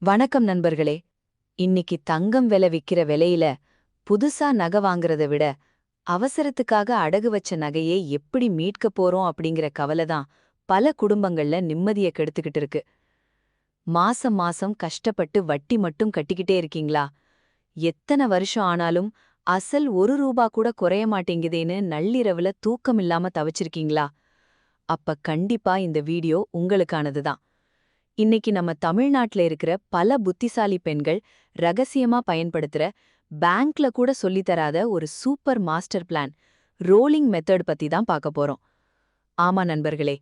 வணக்கம் நண்பர்களே. இன்னைக்கு தங்கம் விலை விக்கிற விலையில புதுசா நகை வாங்குறத விட அவசரத்துக்காக அடகு வச்ச நகையை எப்படி மீட்க போறோம் அப்படிங்கிற கவலை தான் பல குடும்பங்கள்ல நிம்மதிய கெடுத்துக்கிட்டு இருக்கு. மாசம் மாசம் கஷ்டப்பட்டு வட்டி மட்டும் கட்டிக்கிட்டே இருக்கீங்களா? எத்தனை வருஷம் ஆனாலும் அசல் ரூபா கூட குறைய மாட்டேங்குதேன்னு நள்ளிரவுல தூக்கமில்லாம தவிச்சிருக்கீங்களா? அப்ப கண்டிப்பா இந்த வீடியோ உங்களுக்கானது தான். இன்னைக்கு நம்ம தமிழ்நாட்டுல இருக்கிற பல புத்திசாலி பெண்கள் ரகசியமா பயன்படுத்துற பேங்க்ல கூட சொல்லித்தராத ஒரு super master plan rolling method பத்தி தான் பார்க்க போறோம். ஆமா நண்பர்களே,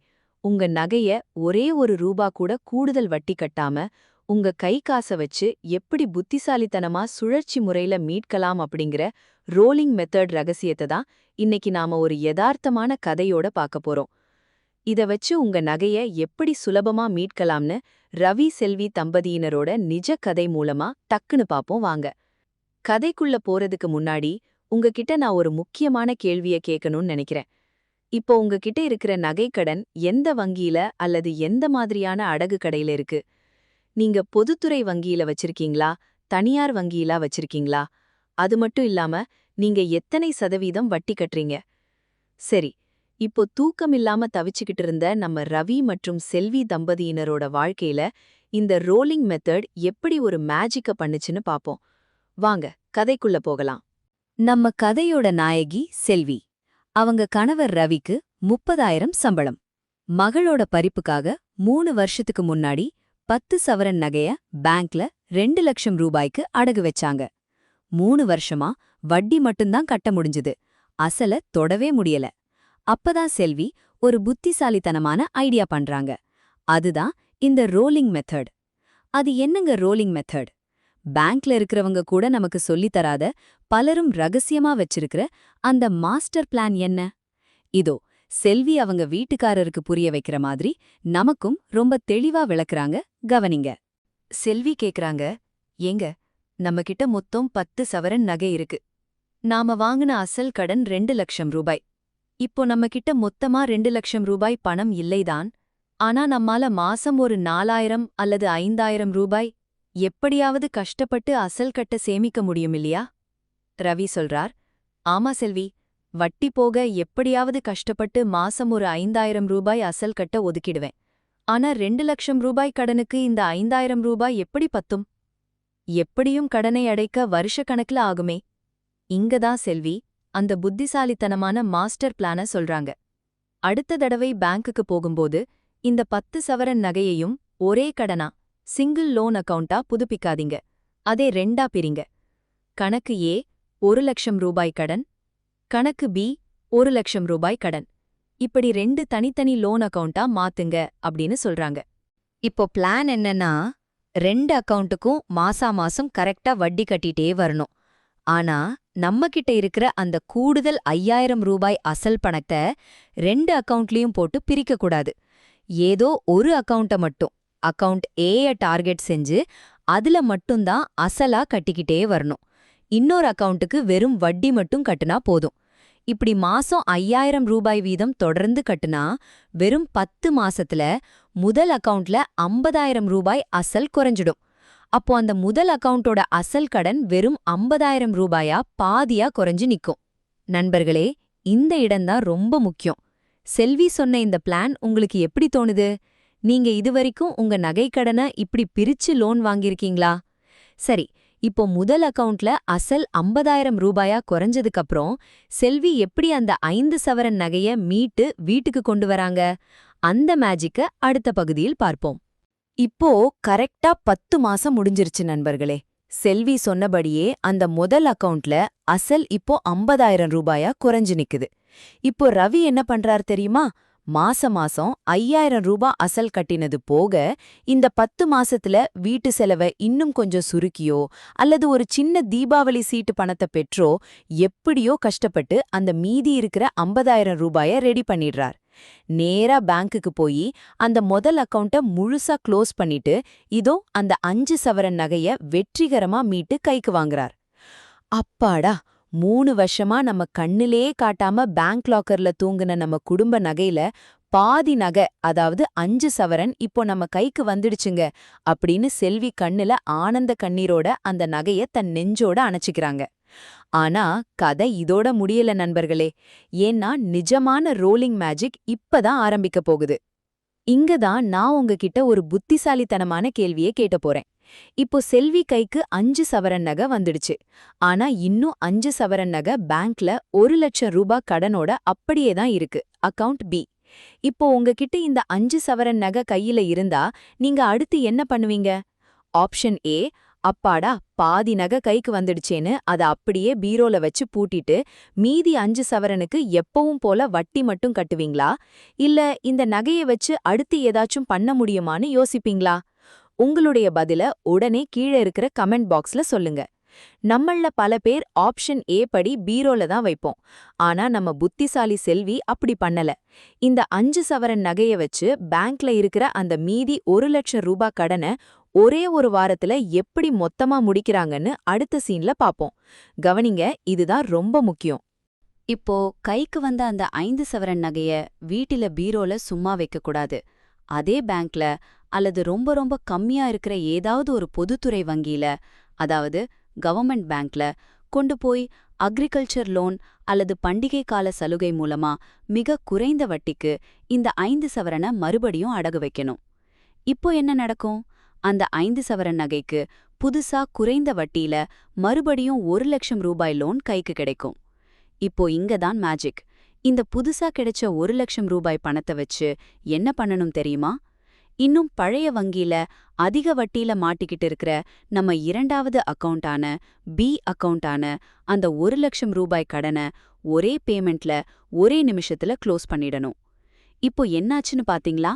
உங்க நகைய ரூபா கூட கூடுதல் வட்டி கட்டாம உங்க கை காசை வச்சு எப்படி புத்திசாலித்தனமா சுழற்சி முறையில மீட்கலாம் அப்படிங்கிற ரோலிங் மெத்தட் ரகசியத்தை தான் இன்னைக்கு நாம ஒரு யதார்த்தமான கதையோட பார்க்க போறோம். இத வச்சு உங்க நகைய எப்படி சுலபமா மீட்கலாம்னு ரவி செல்வி தம்பதியினரோட நிஜ கதை மூலமா டக்குன்னு பாப்போம் வாங்க. கதைக்குள்ள போறதுக்கு முன்னாடி உங்ககிட்ட நான் ஒரு முக்கியமான கேள்விய கேட்கணும்னு நினைக்கிறேன். இப்போ உங்ககிட்ட இருக்கிற நகைக்கடன் எந்த வங்கியில அல்லது எந்த மாதிரியான அடகு கடையில இருக்கு? நீங்க பொதுத்துறை வங்கியில வச்சிருக்கீங்களா, தனியார் வங்கியில வச்சிருக்கீங்களா? அது மட்டும் இல்லாம நீங்க எத்தனை சதவீதம் வட்டி கட்டுறீங்க? சரி, இப்போ தூக்கமில்லாம தவிச்சுக்கிட்டு இருந்த நம்ம ரவி மற்றும் செல்வி தம்பதியினரோட வாழ்க்கையில இந்த ரோலிங் மெத்தட் எப்படி ஒரு மேஜிக்க பண்ணுச்சுன்னு பாப்போம். வாங்க கதைக்குள்ள போகலாம். நம்ம கதையோட நாயகி செல்வி. அவங்க கணவர் ரவிக்கு 30,000 சம்பளம். மகளோட படிப்புக்காக 3 வருஷத்துக்கு முன்னாடி 10 சவரன் நகைய பேங்க்ல 2 லட்சம் ரூபாய்க்கு அடகு வச்சாங்க. 3 வருஷமா வட்டி மட்டும்தான் கட்ட முடிஞ்சது, அசல தொடவே முடியல. அப்பதான் செல்வி ஒரு புத்திசாலித்தனமான ஐடியா பண்றாங்க. அதுதான் இந்த ரோலிங் மெத்தட். அது என்னங்க ரோலிங் மெத்தட்? பேங்க்ல இருக்கிறவங்க கூட நமக்கு சொல்லித்தராத, பலரும் ரகசியமா வச்சிருக்கிற அந்த மாஸ்டர் பிளான் என்ன? இதோ செல்வி அவங்க வீட்டுக்காரருக்கு புரிய வைக்கிற மாதிரி நமக்கும் ரொம்ப தெளிவா விளக்குறாங்க, கவனிங்க. செல்வி கேக்குறாங்க, ஏங்க, நம்மகிட்ட மொத்தம் 10 சவரன் நகை இருக்கு. நாம வாங்கின அசல் கடன் 2 லட்சம் ரூபாய். இப்போ நம்மகிட்ட மொத்தமா 2 லட்சம் ரூபாய் பணம் இல்லைதான். ஆனா நம்மால மாசம் ஒரு 4,000 அல்லது 5,000 ரூபாய் எப்படியாவது கஷ்டப்பட்டு அசல் கட்ட சேமிக்க முடியும் இல்லையா? ரவி சொல்றார், ஆமா செல்வி, வட்டி போக எப்படியாவது கஷ்டப்பட்டு மாசம் ஒரு 5,000 ரூபாய் அசல் கட்ட ஒதுக்கிடுவேன். ஆனா 2 லட்சம் ரூபாய் கடனுக்கு இந்த 5,000 ரூபாய் எப்படி பத்தும்? எப்படியும் கடனை அடைக்க வருஷக்கணக்குல ஆகுமே. இங்கதான் செல்வி அந்த புத்திசாலித்தனமான மாஸ்டர் பிளான சொல்றாங்க. அடுத்த தடவை பேங்க்குக்கு போகும்போது இந்த 10 சவரன் நகையையும் ஒரே கடனா சிங்கிள் லோன் அக்கவுண்டா புதுப்பிக்காதீங்க. அதே 2ஆ பிரிங்க. கணக்கு ஏ 1 லட்சம் ரூபாய் கடன், கணக்கு பி 1 லட்சம் ரூபாய் கடன். இப்படி 2 தனித்தனி லோன் அக்கவுண்டா மாத்துங்க அப்படின்னு சொல்றாங்க. இப்போ பிளான் என்னன்னா, 2 அக்கவுண்ட்டுக்கும் மாசா மாசம் கரெக்டா வட்டி கட்டிட்டே வரணும். ஆனா நம்மகிட்ட இருக்கிற அந்த கூடுதல் 5,000 ரூபாய் அசல் பணத்தை 2 அக்கவுண்ட்லயும் போட்டு பிரிக்கக்கூடாது. ஏதோ ஒரு அக்கவுண்ட்டை மட்டும், அக்கவுண்ட் ஏய டார்கெட் செஞ்சு அதுல மட்டும்தான் அசலா கட்டிக்கிட்டே வரணும். இன்னொரு அக்கவுண்ட்டுக்கு வெறும் வட்டி மட்டும் கட்டுனா போதும். இப்படி மாசம் 5,000 ரூபாய் வீதம் தொடர்ந்து கட்டுனா வெறும் 10 மாசத்துல முதல் அக்கவுண்ட்ல 50,000 ரூபாய் அசல் குறைஞ்சிடும். அப்போ அந்த முதல் அக்கவுண்டோட அசல் கடன் வெறும் 50,000 ரூபாயா பாதியா குறைஞ்சு நிக்கும். நண்பர்களே, இந்த இடம்தான் ரொம்ப முக்கியம். செல்வி சொன்ன இந்த பிளான் உங்களுக்கு எப்படி தோணுது? நீங்க இதுவரைக்கும் உங்க நகைக்கடனை இப்படி பிரிச்சு லோன் வாங்கியிருக்கீங்களா? சரி, இப்போ முதல் அக்கவுண்ட்ல அசல் 50,000 ரூபாயா குறைஞ்சதுக்கப்புறம் செல்வி எப்படி அந்த 5 சவரன் நகைய மீட்டு வீட்டுக்கு கொண்டு வராங்க? அந்த மேஜிக்க அடுத்த பகுதியில் பார்ப்போம். இப்போ கரெக்டா 10 மாசம் முடிஞ்சிருச்சு நண்பர்களே. செல்வி சொன்னபடியே அந்த முதல் அக்கவுண்ட்ல அசல் இப்போ 50,000 ரூபாயா குறைஞ்சு நிக்குது. இப்போ ரவி என்ன பண்றார் தெரியுமா? மாசம் 5,000 ரூபாய் அசல் கட்டினது போக இந்த 10 மாசத்துல வீட்டு செலவை இன்னும் கொஞ்சம் சுருக்கியோ அல்லது ஒரு சின்ன தீபாவளி சீட்டு பணத்தை பெற்றோ எப்படியோ கஷ்டப்பட்டு அந்த மீதி இருக்கிற 50,000 ரூபாய ரெடி பண்ணிடுறார். நேரா பேங்க்குக்கு போய் அந்த முதல் அக்கவுண்ட்டை முழுசா க்ளோஸ் பண்ணிட்டு இதோ அந்த 5 சவரன் நகைய வெற்றிகரமா மீட்டு கைக்கு வாங்குறார். அப்பாடா, 3 வருஷமா நம்ம கண்ணிலே காட்டாம பேங்க் லாக்கர்ல தூங்குன நம்ம குடும்ப நகையில பாதி நகை, அதாவது 5 சவரன் இப்போ நம்ம கைக்கு வந்துடுச்சுங்க அப்படின்னு செல்வி கண்ணுல ஆனந்த கண்ணீரோட அந்த நகைய தன் நெஞ்சோட அணைச்சிக்கிறாங்க. ஆனா கதை இதோட முடியல நண்பர்களே. ஏன்னா நிஜமான ரோலிங் மேஜிக் இப்பதான் ஆரம்பிக்க போகுது. இங்க தான் நான் உங்ககிட்ட ஒரு புத்திசாலித்தனமான கேள்வியே கேட்ட போறேன். இப்போ செல்வி கைக்கு 5 சவரன் நகை வந்துடுச்சு. ஆனா இன்னும் 5 சவரன் நகை பேங்க்ல 1,00,000 கடனோட அப்படியே தான் இருக்கு, அக்கவுண்ட் பி. இப்போ உங்ககிட்ட இந்த 5 சவரன் நகை கையில இருந்தா நீங்க அடுத்து என்ன பண்ணுவீங்க? ஆப்ஷன் ஏ, அப்பாடா பாதி நகை கைக்கு வந்துடுச்சேன்னு அத அப்படியே பீரோல வச்சு பூட்டிட்டு மீதி 5 சவரனுக்கு எப்பவும் போல வட்டி மட்டும் கட்டுவீங்களா? இல்ல இந்த நகைய வச்சு அடுத்து ஏதாச்சும் பண்ண முடியுமான்னு யோசிப்பீங்களா? உங்களுடைய பதில உடனே கீழே இருக்கிற கமெண்ட் பாக்ஸ்ல சொல்லுங்க. நம்மள பல பேர் ஆப்ஷன் ஏ படி பீரோல தான் வைப்போம். ஆனா நம்ம புத்திசாலி செல்வி அப்படி பண்ணல. இந்த 5 சவரன் நகைய வச்சு பேங்க்ல இருக்கிற அந்த மீதி 1,00,000 கடனை ஒரே ஒரு வாரத்துல எப்படி மொத்தமா முடிக்கிறாங்கன்னு அடுத்த சீன்ல பாப்போம். கவனிங்க, இதுதான் ரொம்ப முக்கியம். இப்போ கைக்கு வந்த அந்த 5 சவரன் நகைய வீட்டில பீரோல சும்மா வைக்க கூடாது. அதே பேங்க்ல அல்லது ரொம்ப ரொம்ப கம்மியா இருக்கிற ஏதாவது ஒரு பொதுத்துறை வங்கியில, அதாவது கவர்மெண்ட் பேங்க்ல கொண்டு போய் அக்ரிகல்ச்சர் லோன் அல்லது பண்டிகை கால சலுகை மூலமா மிக குறைந்த வட்டிக்கு இந்த 5 சவரனை மறுபடியும் அடகு வைக்கணும். இப்போ என்ன நடக்கும்? அந்த 5 சவரன் நகைக்கு புதுசா குறைந்த வட்டியில மறுபடியும் 1,00,000 லோன் கைக்கு கிடைக்கும். இப்போ இங்க தான் மேஜிக். இந்த புதுசா கிடைச்ச 1,00,000 பணத்தை வச்சு என்ன பண்ணணும் தெரியுமா? இன்னும் பழைய வங்கியில அதிக வட்டியில மாட்டிக்கிட்டு இருக்கிற நம்ம இரண்டாவது அக்கவுண்டான பி அக்கவுண்டான அந்த 1,00,000 கடனை ஒரே பேமெண்ட்ல ஒரே நிமிஷத்துல க்ளோஸ் பண்ணிடணும். இப்போ என்னாச்சுன்னு பாத்தீங்களா?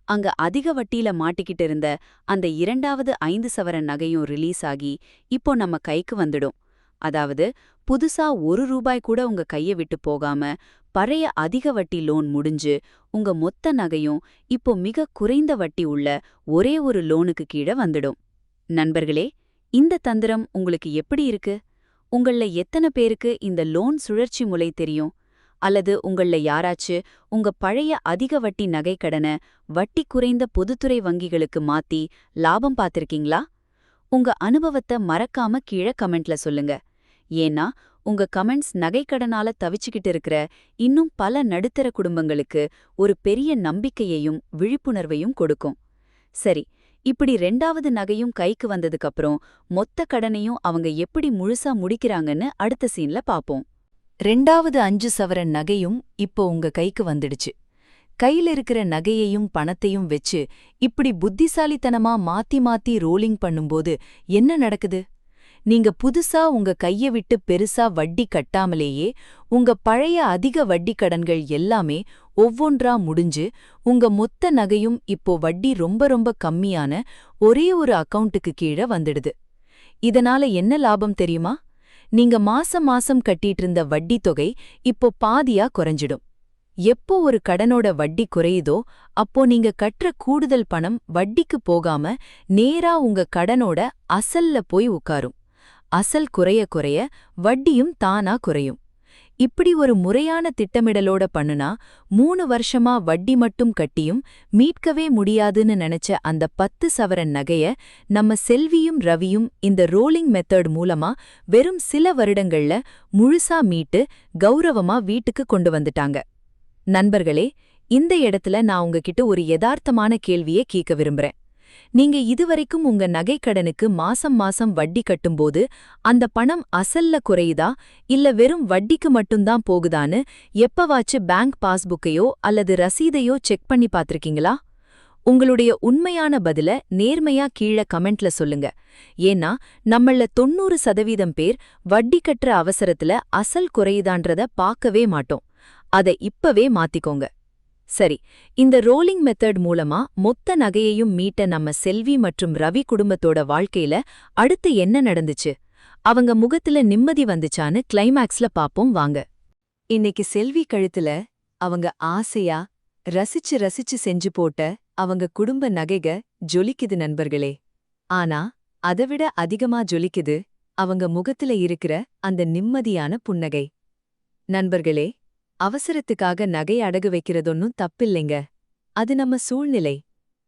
அங்க அதிக வட்டியில மாட்டிக்கிட்டு இருந்த அந்த இரண்டாவது 5 சவரன் நகையும் ரிலீஸ் ஆகி இப்போ நம்ம கைக்கு வந்துடும். அதாவது புதுசா ₹1 கூட உங்க கைய விட்டு போகாம பழைய அதிக வட்டி லோன் முடிஞ்சு உங்க மொத்த நகையும் இப்போ மிக குறைந்த வட்டி உள்ள ஒரே ஒரு லோனுக்கு கீழே வந்துடும். நண்பர்களே, இந்த தந்திரம் உங்களுக்கு எப்படி இருக்கு? உங்கள எத்தனை பேருக்கு இந்த லோன் சுழற்சி முறை தெரியும்? அல்லது உங்கள யாராச்சு உங்க பழைய அதிக வட்டி நகைக்கடனை வட்டி குறைந்த பொதுத்துறை வங்கிகளுக்கு மாத்தி லாபம் பார்த்திருக்கீங்களா? உங்க அனுபவத்தை மறக்காம கீழே கமெண்ட்ல சொல்லுங்க. ஏன்னா உங்க கமெண்ட்ஸ் நகைக்கடனால தவிச்சுக்கிட்டு இருக்கிற இன்னும் பல நடுத்தர குடும்பங்களுக்கு ஒரு பெரிய நம்பிக்கையையும் விழிப்புணர்வையும் கொடுக்கும். சரி, இப்படி 2வது நகையும் கைக்கு வந்ததுக்கு அப்புறம் மொத்த கடனையும் அவங்க எப்படி முழுசா முடிக்கிறாங்கன்னு அடுத்த சீன்ல பாப்போம். 2வது 5 சவரன் நகையும் இப்போ உங்க கைக்கு வந்துடுச்சு. கையில இருக்கிற நகையையும் பணத்தையும் வச்சு இப்படி புத்திசாலித்தனமா மாத்தி மாத்தி ரோலிங் பண்ணும்போது என்ன நடக்குது? நீங்க புதுசா உங்க கைய விட்டு பெருசா வட்டி கட்டாமலேயே உங்க பழைய அதிக வட்டி கடன்கள் எல்லாமே ஒவ்வொன்றா முடிஞ்சு உங்க மொத்த நகையும் இப்போ வட்டி ரொம்ப ரொம்ப கம்மியான ஒரே ஒரு அக்கவுண்ட்டுக்கு கீழே வந்துடுது. இதனால என்ன லாபம் தெரியுமா? நீங்க மாசம் மாசம் கட்டிட்டு இருந்த வட்டி தொகை இப்போ பாதியா குறைஞ்சிடும். எப்போ ஒரு கடனோட வட்டி குறையுதோ அப்போ நீங்க கட்டுற கூடுதல் பணம் வட்டிக்கு போகாம நேரா உங்க கடனோட அசல்ல போய் உட்காரும். அசல் குறைய குறைய வட்டியும் தானா குறையும். இப்படி ஒரு முறையான திட்டமிடலோட பண்ணுனா 3 வருஷமா வட்டி மட்டும் கட்டியும் மீட்கவே முடியாதுன்னு நினைச்ச அந்த 10 சவரன் நகைய நம்ம செல்வியும் ரவியும் இந்த ரோலிங் மெத்தட் மூலமா வெறும் சில வருடங்கள்ல முழுசா மீட்டு கௌரவமா வீட்டுக்கு கொண்டு வந்துட்டாங்க. நண்பர்களே, இந்த இடத்துல நான் உங்ககிட்ட ஒரு யதார்த்தமான கேள்வியை கேட்க விரும்புறேன். நீங்க இதுவரைக்கும் உங்க நகைக்கடனுக்கு மாசம் மாசம் வட்டி கட்டும்போது அந்த பணம் அசல்ல குறையுதா இல்ல வெறும் வட்டிக்கு மட்டும்தான் போகுதான்னு எப்பவாச்சு பேங்க் பாஸ்புக்கையோ அல்லது ரசீதையோ செக் பண்ணி பார்த்திருக்கீங்களா? உங்களுடைய உண்மையான பதில நேர்மையா கீழே கமெண்ட்ல சொல்லுங்க. ஏன்னா நம்மள 90% பேர் வட்டி கட்டுற அவசரத்துல அசல் குறையுதான்றத பார்க்கவே மாட்டோம். அதை இப்பவே மாத்திக்கோங்க. சரி, இந்த ரோலிங் மெத்தட் மூலமா மொத்த நகையையும் மீட்ட நம்ம செல்வி மற்றும் ரவி குடும்பத்தோட வாழ்க்கையில அடுத்து என்ன நடந்துச்சு? அவங்க முகத்துல நிம்மதி வந்துச்சான்னு கிளைமேக்ஸ்ல பாப்போம் வாங்க. இன்னைக்கு செல்வி கழுத்துல அவங்க ஆசையா ரசிச்சு ரசிச்சு செஞ்சு போட்ட அவங்க குடும்ப நகைக ஜொலிக்குது நண்பர்களே. ஆனா அதைவிட அதிகமா ஜொலிக்குது அவங்க முகத்துல இருக்கிற அந்த நிம்மதியான புன்னகை. நண்பர்களே, அவசரத்துக்காக நகை அடகு வைக்கிறதொன்னும் தப்பில்லைங்க. அது நம்ம சூழ்நிலை.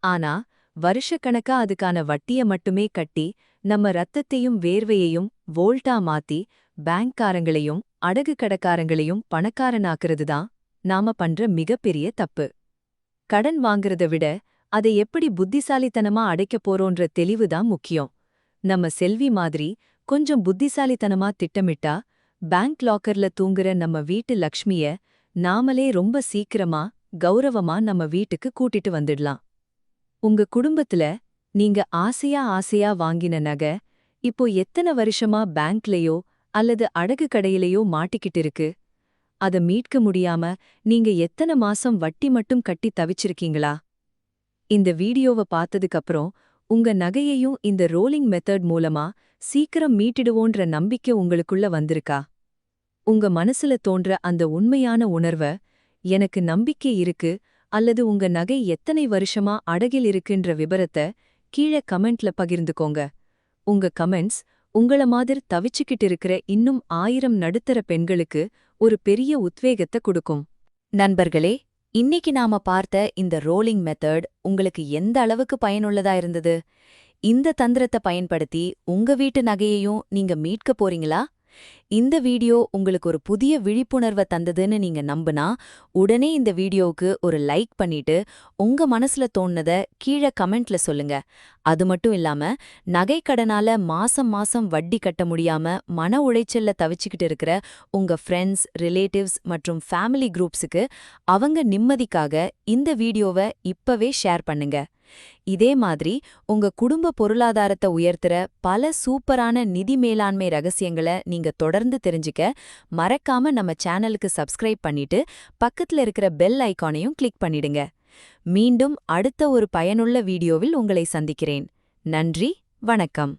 ஆனா வருஷக்கணக்கா அதுக்கான வட்டிய மட்டுமே கட்டி நம்ம ரத்தத்தையும் வேர்வையையும் வோல்ட்டா மாத்தி பேங்க்காரங்களையும் அடகு கடைக்காரங்களையும் பணக்காரனாக்குறது தான் நாம பண்ற மிகப்பெரிய தப்பு. கடன் வாங்குறத விட அதை எப்படி புத்திசாலித்தனமா அடைக்கப் போறோன்ற தெளிவுதான் முக்கியம். நம்ம செல்வி மாதிரி கொஞ்சம் புத்திசாலித்தனமா திட்டமிட்டா பேங்க் லாக்கர்ல தூங்குற நம்ம வீட்டு லக்ஷ்மிய நாமளே ரொம்ப சீக்கிரமா கௌரவமா நம்ம வீட்டுக்கு கூட்டிட்டு வந்துடலாம். உங்க குடும்பத்துல நீங்க ஆசையா வாங்கின நகை இப்போ எத்தனை வருஷமா பேங்க்லயோ அல்லது அடகு கடையிலயோ மாட்டிக்கிட்டு இருக்கு? அத மீட்க முடியாம நீங்க எத்தனை மாசம் வட்டி மட்டும் கட்டி தவிச்சிருக்கீங்களா? இந்த வீடியோவ பார்த்ததுக்கு அப்புறம் உங்க நகையையும் இந்த ரோலிங் மெத்தட் மூலமா சீக்கிரம் மீட்டிடுவோன்ற நம்பிக்கை உங்களுக்குள்ள வந்திருக்கா? உங்க மனசுல தோன்ற அந்த உண்மையான உணர்வ எனக்கு நம்பிக்கை இருக்கு அல்லது உங்க நகை எத்தனை வருஷமா அடகில் இருக்குன்ற விபரத்த கீழே கமெண்ட்ல பகிர்ந்துக்கோங்க. உங்க கமெண்ட்ஸ் உங்கள மாதிரி தவிச்சுக்கிட்டு இருக்கிற இன்னும் 1000 நடுத்தர பெண்களுக்கு ஒரு பெரிய உத்வேகத்தை கொடுக்கும். நண்பர்களே, இன்னைக்கு நாம பார்த்த இந்த ரோலிங் மெத்தட் உங்களுக்கு எந்த அளவுக்கு பயனுள்ளதா இருந்தது? இந்த தந்திரத்தை பயன்படுத்தி உங்க வீட்டு நகையையும் நீங்க மீட்க போறீங்களா? இந்த வீடியோ உங்களுக்கு ஒரு புதிய விழிப்புணர்வை தந்ததுன்னு நீங்க நம்புனா உடனே இந்த வீடியோவுக்கு ஒரு லைக் பண்ணிட்டு உங்க மனசுல தோணுனத கீழே கமெண்ட்ல சொல்லுங்க. அது மட்டும் இல்லாம நகைக்கடனால மாசம் மாசம் வட்டி கட்ட முடியாம மன உளைச்சல்ல தவிச்சுக்கிட்டு இருக்கிற உங்க ஃப்ரெண்ட்ஸ், ரிலேட்டிவ்ஸ் மற்றும் ஃபேமிலி குரூப்ஸுக்கு அவங்க நிம்மதிக்காக இந்த வீடியோவை இப்பவே ஷேர் பண்ணுங்க. இதே மாதிரி உங்க குடும்ப பொருளாதாரத்தை உயர்த்துற பல சூப்பரான நிதி மேலாண்மை ரகசியங்களை நீங்க தொடர்ந்து தெரிஞ்சுக்க மறக்காம நம்ம சேனலுக்கு சப்ஸ்கிரைப் பண்ணிட்டு பக்கத்துல இருக்கிற பெல் ஐகானையும் கிளிக் பண்ணிடுங்க. மீண்டும் அடுத்த ஒரு பயனுள்ள வீடியோவில் உங்களை சந்திக்கிறேன். நன்றி, வணக்கம்.